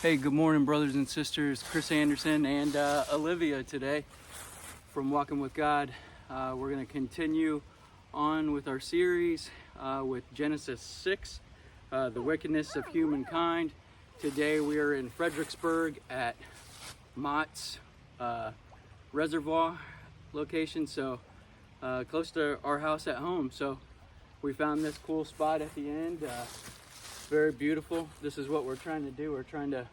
Hey, good morning, brothers and sisters. Chris Anderson and Olivia today from Walking with God. We're going to continue on with our series with Genesis 6, the wickedness of humankind. Today we are in Fredericksburg at Mott's Reservoir location, so close to our house at home. So we found this cool spot at the end. Very beautiful. This is what we're trying to do. We're trying to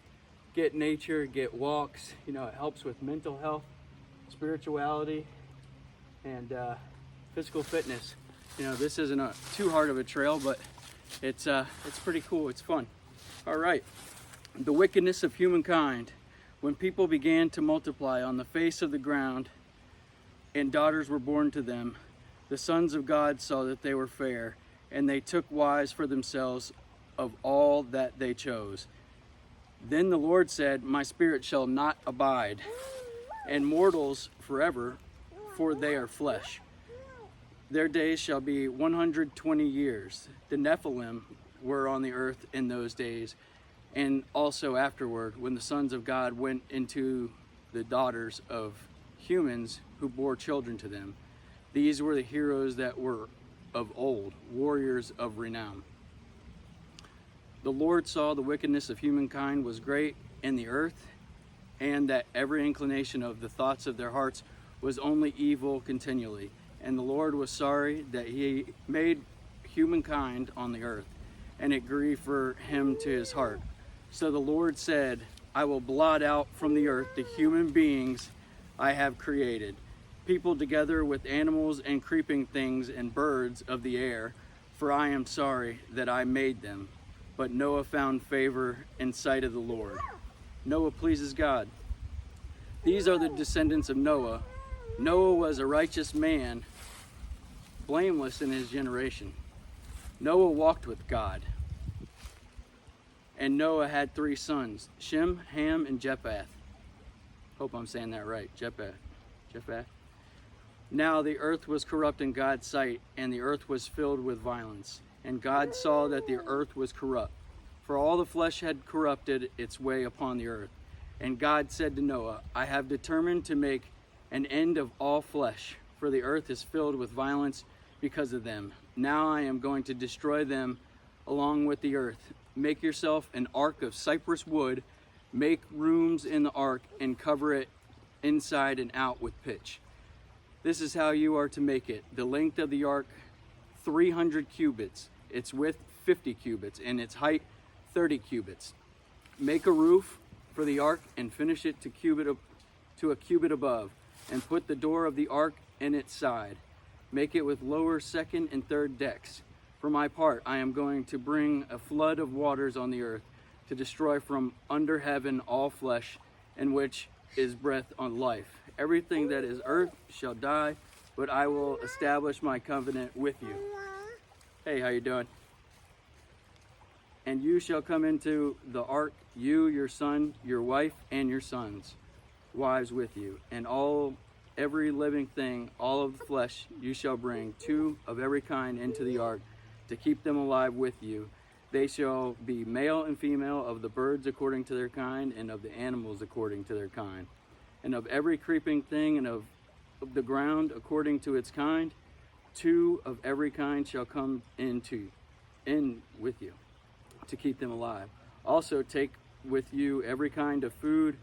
get nature, get walks. You know, it helps with mental health, spirituality, and physical fitness. You know, this isn't too hard of a trail, but it's pretty cool. It's fun. All right. The wickedness of humankind. When people began to multiply on the face of the ground, and daughters were born to them, the sons of God saw that they were fair, and they took wives for themselves of all that they chose. Then the Lord said, My spirit shall not abide, and mortals forever, for they are flesh. Their days shall be 120 years. The Nephilim were on the earth in those days, and also afterward, when the sons of God went into the daughters of humans who bore children to them. These were the heroes that were of old, warriors of renown. The Lord saw the wickedness of humankind was great in the earth, and that every inclination of the thoughts of their hearts was only evil continually. And the Lord was sorry that he made humankind on the earth, and it grieved for him to his heart. So the Lord said, I will blot out from the earth the human beings I have created, people together with animals and creeping things and birds of the air, for I am sorry that I made them. But Noah found favor in sight of the Lord. Noah pleases God. These are the descendants of Noah. Noah was a righteous man, blameless in his generation. Noah walked with God. And Noah had 3 sons, Shem, Ham, and Japheth. Hope I'm saying that right, Japheth. Now the earth was corrupt in God's sight, and the earth was filled with violence. And God saw that the earth was corrupt, for all the flesh had corrupted its way upon the earth. And God said to Noah, I have determined to make an end of all flesh, for the earth is filled with violence because of them. Now I am going to destroy them along with the earth. Make yourself an ark of cypress wood, make rooms in the ark, and cover it inside and out with pitch. This is how you are to make it. The length of the ark, 300 cubits, its width 50 cubits, and its height 30 cubits. Make a roof for the ark and finish it to a cubit above, and put the door of the ark in its side. Make it with lower, second, and third decks. For my part, I am going to bring a flood of waters on the earth to destroy from under heaven all flesh, in which is breath on life. Everything that is earth shall die, but I will establish my covenant with you. Hey, how you doing? And you shall come into the ark, you, your son, your wife, and your sons, wives with you, and every living thing, all of the flesh you shall bring, 2 of every kind into the ark, to keep them alive with you. They shall be male and female, of the birds according to their kind, and of the animals according to their kind, and of every creeping thing, and of the ground according to its kind. 2 of every kind shall come in with you, to keep them alive. Also take with you every kind of food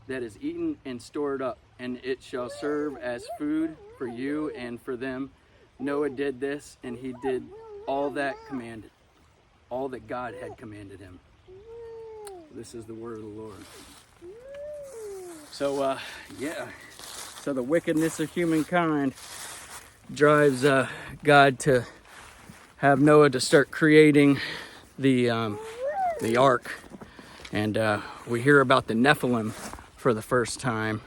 that is eaten and stored up, and it shall serve as food for you and for them. Noah did this, and he did all that God had commanded him. This is the word of the Lord. So, so the wickedness of humankind drives God to have Noah to start creating the ark, and we hear about the Nephilim for the first time,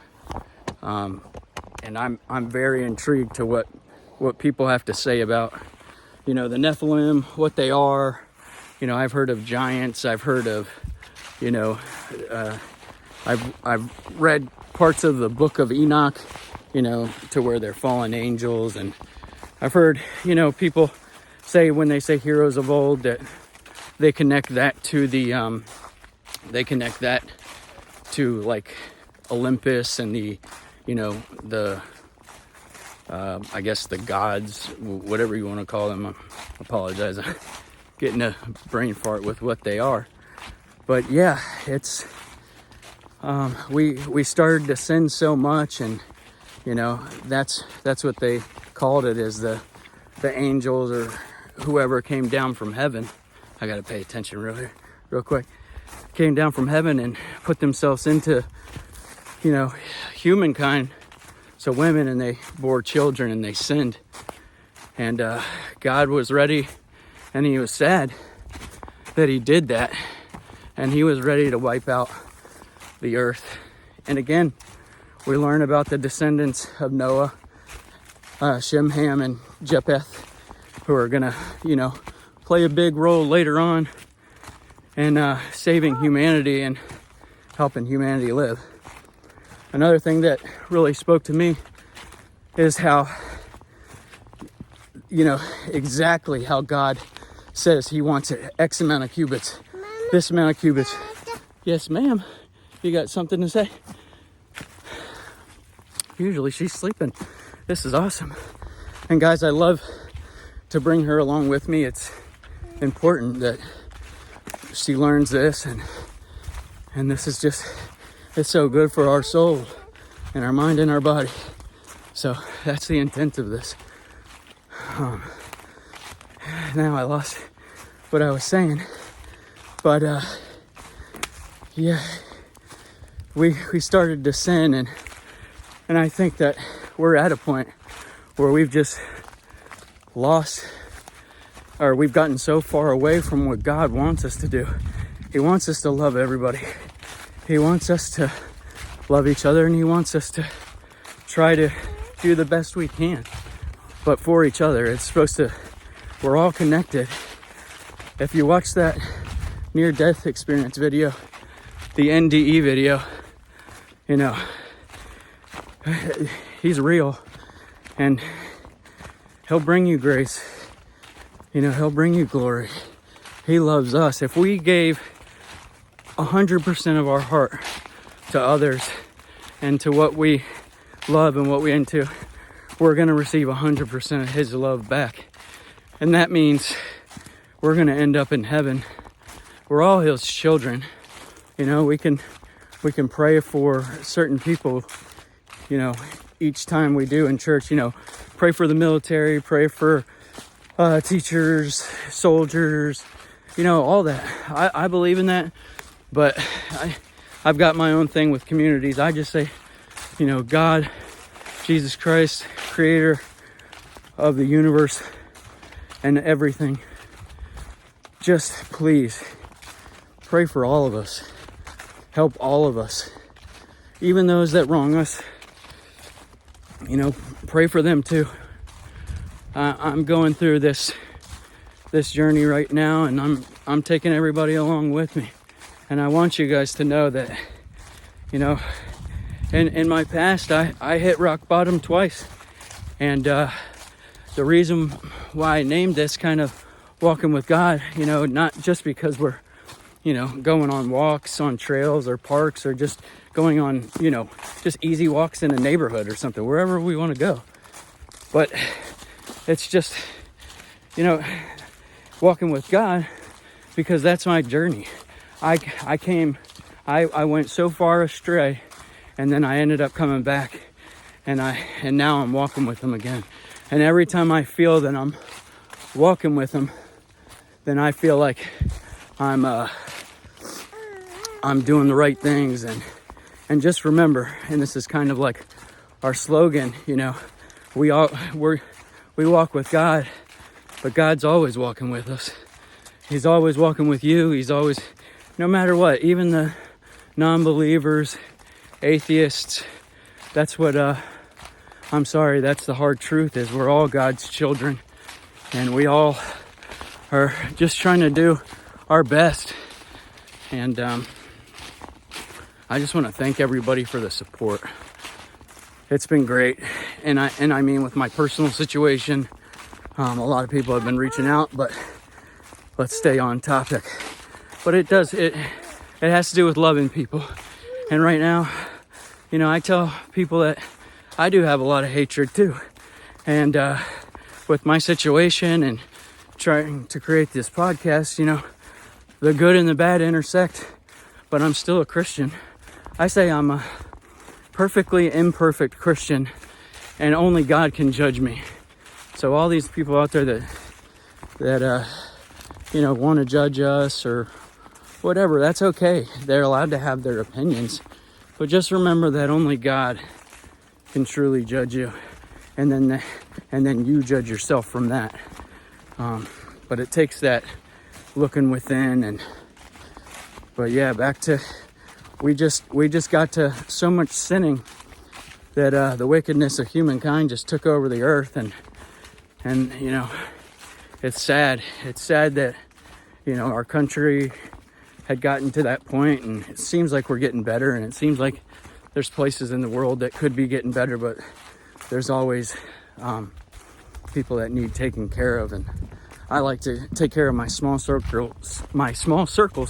and I'm very intrigued to what people have to say about, the Nephilim, what they are. I've heard of giants. I've heard of, I've read parts of the book of Enoch, to where they're fallen angels. And I've heard, people say when they say heroes of old that they connect that to the they connect that to like Olympus and the, you know, the I guess the gods, whatever you want to call them. I apologize, I'm getting a brain fart with what they are. But yeah, it's we started to sin so much, and you know, that's what they called it, is the angels or whoever came down from heaven. I gotta pay attention real quick. Came down from heaven and put themselves into, you know, humankind. So women, and they bore children and they sinned. And God was ready, and he was sad that he did that. And he was ready to wipe out the earth. And again, we learn about the descendants of Noah, Shem, Ham, and Japheth, who are gonna, you know, play a big role later on in saving humanity and helping humanity live. Another thing that really spoke to me is how, you know, exactly how God says he wants X amount of cubits, this amount of cubits. Yes, ma'am. You got something to say? Usually she's sleeping. This is awesome. And guys, I love to bring her along with me. It's important that she learns this, and this is just, it's so good for our soul and our mind and our body. So that's the intent of this. Now I lost what I was saying, but yeah, we started to sin, and I think that we're at a point where we've just lost, or we've gotten so far away from what God wants us to do. He wants us to love everybody. He wants us to love each other, and he wants us to try to do the best we can. But for each other, it's supposed to, we're all connected. If you watch that near-death experience video, the NDE video, you know, he's real, and he'll bring you grace. You know, he'll bring you glory. He loves us. If we gave 100% of our heart to others and to what we love and what we into, we're going to receive 100% of his love back. And that means we're going to end up in heaven. We're all his children. You know, we can pray for certain people, you know, each time we do in church. You know, pray for the military, pray for teachers, soldiers, you know, all that. I believe in that, but I've got my own thing with communities. I just say, you know, God, Jesus Christ, creator of the universe and everything, just please pray for all of us. Help all of us. Even those that wrong us, you know, pray for them too. I'm going through this journey right now, and I'm taking everybody along with me. And I want you guys to know that, you know, in my past, I hit rock bottom twice. And the reason why I named this kind of Walking with God, you know, not just because we're, you know, going on walks on trails or parks, or just going on, you know, just easy walks in a neighborhood or something, wherever we want to go. But it's just, you know, walking with God, because that's my journey. I went so far astray, and then I ended up coming back, and now I'm walking with him again. And every time I feel that I'm walking with him, then I feel like I'm doing the right things. And just remember, and this is kind of like our slogan, you know, we walk with God, but God's always walking with us. He's always walking with you. He's always, no matter what, even the non-believers, atheists, that's what, I'm sorry, that's the hard truth, is we're all God's children, and we all are just trying to do our best. And I just want to thank everybody for the support. It's been great. And I mean, with my personal situation, a lot of people have been reaching out, but let's stay on topic. But it it has to do with loving people. And right now, you know, I tell people that I do have a lot of hatred too. And with my situation and trying to create this podcast, you know, the good and the bad intersect, but I'm still a Christian. I say I'm a perfectly imperfect Christian, and only God can judge me. So all these people out there that you know, want to judge us or whatever, that's okay. They're allowed to have their opinions, but just remember that only God can truly judge you, and then you judge yourself from that. But it takes that looking within. But yeah, back to we just got to so much sinning that the wickedness of humankind just took over the earth, and you know, it's sad. It's sad that, you know, our country had gotten to that point, and it seems like we're getting better, and it seems like there's places in the world that could be getting better, but there's always people that need taken care of. And I like to take care of my small circles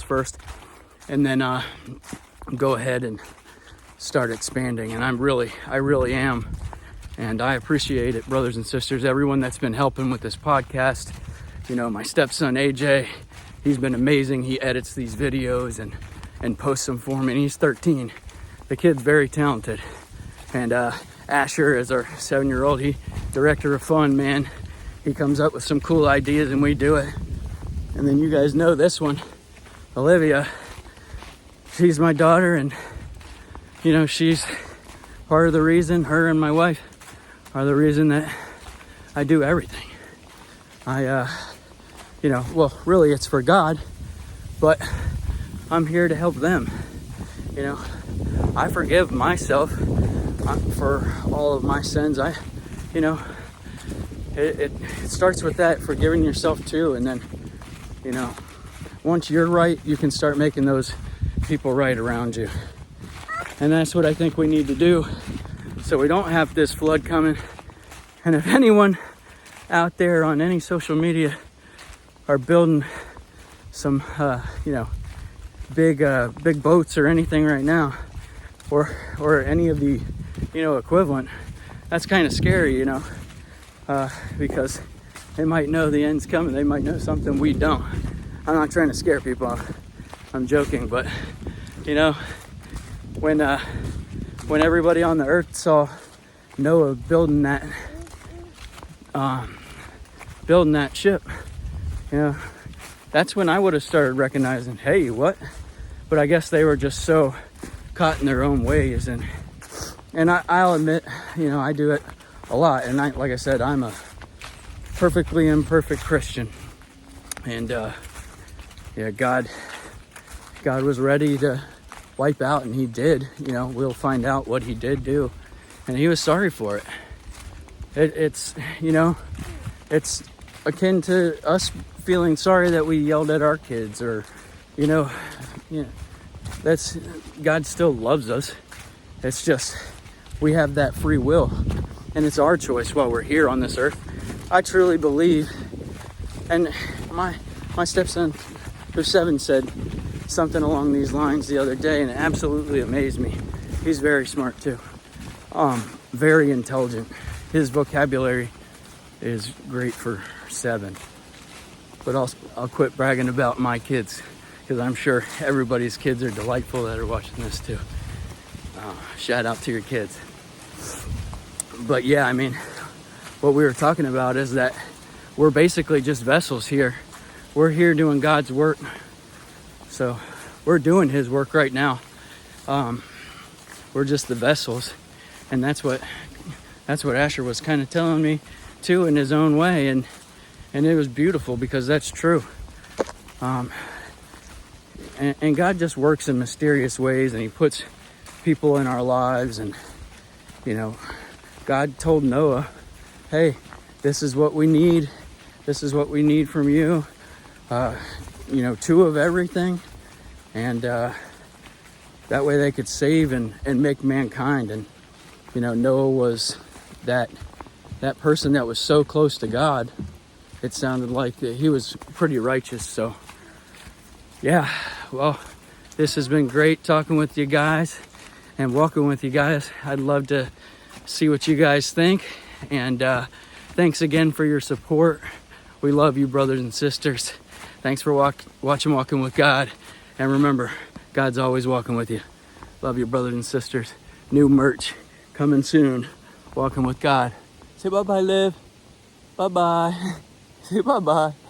first, and then go ahead and start expanding. And I really am. And I appreciate it, brothers and sisters, everyone that's been helping with this podcast. You know, my stepson AJ, he's been amazing. He edits these videos and posts them for me, and he's 13. The kid's very talented. And Asher is our 7-year-old. He director of fun, man. He comes up with some cool ideas and we do it. And then you guys know this one, Olivia. She's my daughter, and you know, she's part of the reason. Her and my wife are the reason that I do everything. You know, well, really it's for God, but I'm here to help them. You know, I forgive myself for all of my sins. You know, it starts with that, forgiving yourself too. And then, you know, once you're right, you can start making those people right around you. And that's what I think we need to do, so we don't have this flood coming. And if anyone out there on any social media are building some, you know, big boats or anything right now, or any of the, you know, equivalent, that's kind of scary, you know, because they might know the end's coming. They might know something we don't. I'm not trying to scare people. I'm joking, but you know, when everybody on the earth saw Noah building that ship, you know, that's when I would have started recognizing, hey, what? But I guess they were just so caught in their own ways, and I'll admit, you know, I do it a lot. And like I said, I'm a perfectly imperfect Christian, and yeah, God was ready to wipe out, and he did. You know, we'll find out what he did do, and he was sorry for it. It's, you know, it's akin to us feeling sorry that we yelled at our kids, or, you know, that's, God still loves us. It's just, we have that free will, and it's our choice while we're here on this earth. I truly believe, and my stepson, who's 7, said something along these lines the other day, and it absolutely amazed me. He's very smart too, very intelligent. His vocabulary is great for 7. But I'll quit bragging about my kids, because I'm sure everybody's kids are delightful that are watching this too. Shout out to your kids. But yeah, I mean, what we were talking about is that we're basically just vessels here. We're here doing God's work. So we're doing his work right now. We're just the vessels. And that's what Asher was kind of telling me too, in his own way. And it was beautiful, because that's true. And God just works in mysterious ways, and he puts people in our lives. And, you know, God told Noah, hey, this is what we need. This is what we need from you. You know, 2 of everything. And that way they could save and make mankind. And, you know, Noah was that person that was so close to God. It sounded like he was pretty righteous. So, yeah, well, This has been great talking with you guys and walking with you guys. I'd love to see what you guys think. And thanks again for your support. We love you, brothers and sisters. Thanks for watching Walking with God. And remember, God's always walking with you. Love you, brothers and sisters. New merch coming soon. Walking with God. Say bye-bye, Liv. Bye-bye. Say bye-bye.